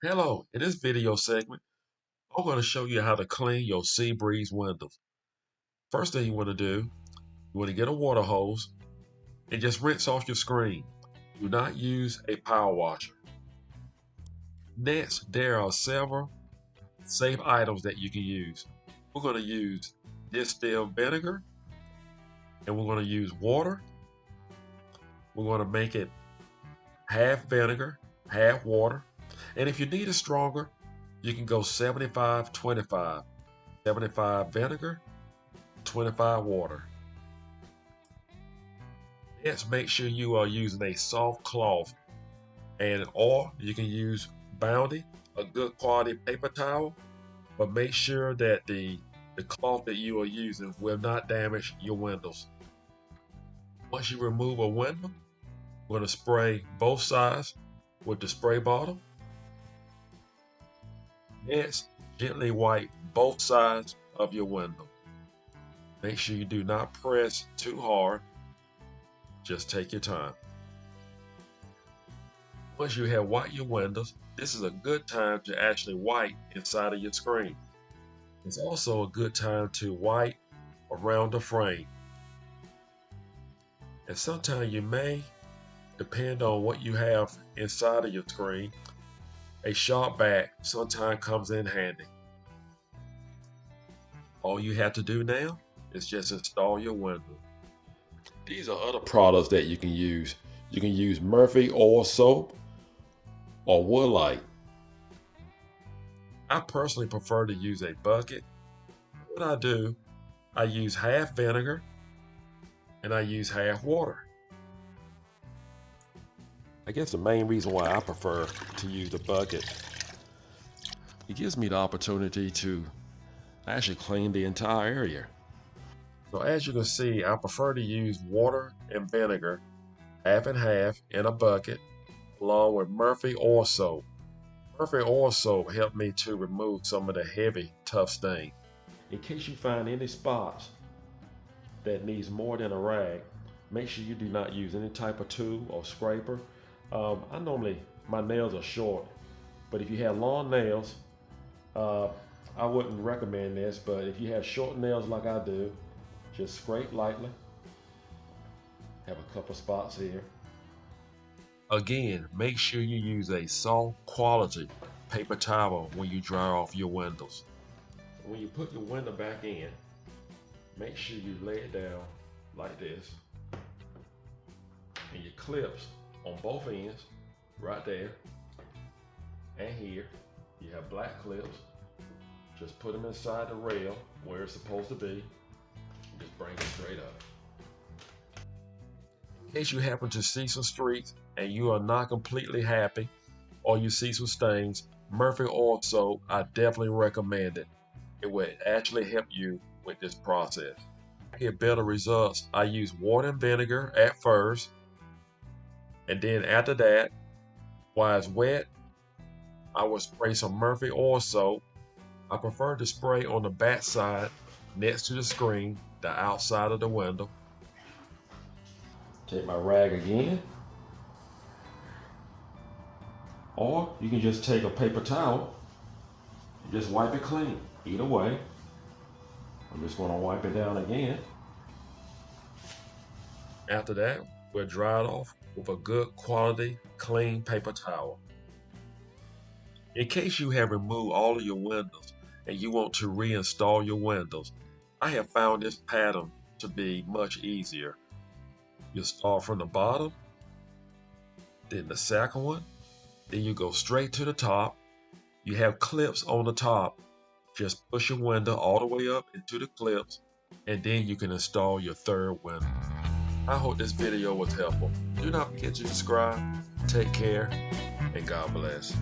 Hello, in this video segment, I'm going to show you how to clean your ezebreeze windows. First thing you want to do, you want to get a water hose and just rinse off your screen. Do not use a power washer. Next, there are several safe items that you can use. We're going to use distilled vinegar and we're going to use water. We're going to make it half vinegar, half water. And if you need it stronger, you can go 75-25. 75 vinegar, 25 water. Next, make sure you are using a soft cloth, or you can use Bounty, a good quality paper towel, but make sure that the cloth that you are using will not damage your windows. Once you remove a window, we're going to spray both sides with the spray bottle. Next, gently wipe both sides of your window. Make sure you do not press too hard. Just take your time. Once you have wiped your windows, this is a good time to actually wipe inside of your screen. It's also a good time to wipe around the frame. And sometimes you may, depend on what you have inside of your screen, a sharp back sometimes comes in handy. All you have to do now is just install your window. These are other products that you can use. You can use Murphy oil soap or Woodlight. I personally prefer to use a bucket. What I do, I use half vinegar and I use half water. I guess the main reason why I prefer to use the bucket, it gives me the opportunity to actually clean the entire area. So as you can see, I prefer to use water and vinegar, half and half in a bucket, along with Murphy oil soap. Murphy oil soap helped me to remove some of the heavy, tough stain. In case you find any spots that needs more than a rag, make sure you do not use any type of tool or scraper. My nails are short, but if you have long nails, I wouldn't recommend this, but if you have short nails like I do, just scrape lightly. Have a couple spots here. Again, make sure you use a soft quality paper towel when you dry off your windows. When you put your window back in, make sure you lay it down like this. And your clips on both ends, right there and here, you have black clips. Just put them inside the rail where it's supposed to be. Just bring it straight up. In case you happen to see some streaks and you are not completely happy, or you see some stains, Murphy oil soap, I definitely recommend it. It will actually help you with this process. To get better results, I use water and vinegar at first, and then after that, while it's wet, I will spray some Murphy oil soap. I prefer to spray on the back side next to the screen, the outside of the window. Take my rag again. Or you can just take a paper towel and just wipe it clean. Either way, I'm just going to wipe it down again. After that, we'll dry it off with a good quality clean paper towel. In case you have removed all of your windows and you want to reinstall your windows, I have found this pattern to be much easier. You start from the bottom, then the second one, then you go straight to the top. You have clips on the top. Just push your window all the way up into the clips, and then you can install your third window. I hope this video was helpful. Do not forget to subscribe. Take care, and God bless.